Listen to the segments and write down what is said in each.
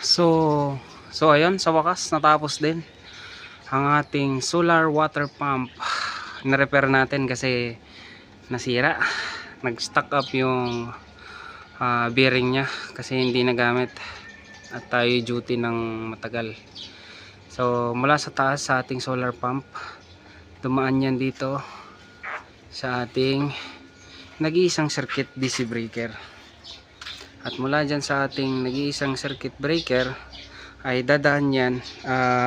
So ayun, sa wakas natapos din ang ating solar water pump. Na-repair natin kasi nasira. Nag-stuck up yung bearing nya kasi hindi nagamit at tayo duty ng matagal. So mula sa taas sa ating solar pump, dumaan yan dito sa ating nag-iisang circuit DC breaker. At mula dyan sa ating nag-iisang circuit breaker ay dadaan yan,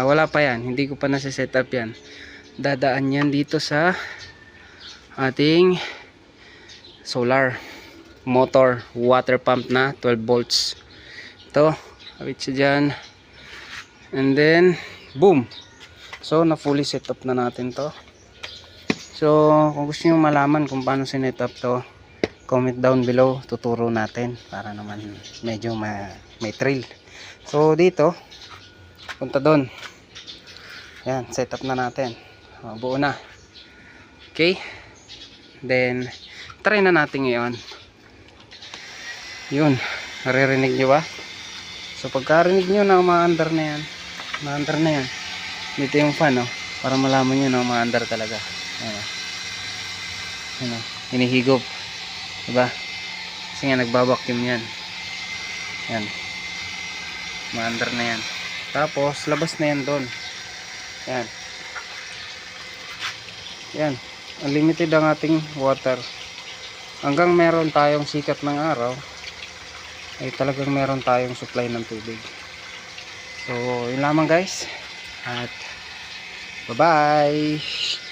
wala pa yan, hindi ko pa nasa-set up yan. Dadaan yan dito sa ating solar motor water pump na 12 volts. Ito, awit siya dyan. And then, boom! So, na fully set up na natin to. So, kung gusto nyo malaman kung paano sinet up to, comment down below, tuturo natin para naman medyo may thrill. So dito punta doon, yan, set up na natin, buo na. Okay, then try na natin ngayon. Yun, naririnig nyo ba? So pagkarinig nyo na umaandar na yan, dito yung fan, oh, para malaman nyo na umaandar talaga. Ayan, hinihigop, diba? Kasi nga nagbabacuum yan. Yan, maandar na yan. Tapos labas na yan doon. Yan, yan, unlimited ang ating water. Hanggang meron tayong sikat ng araw ay talagang meron tayong supply ng tubig. So yun lamang guys, at bye bye.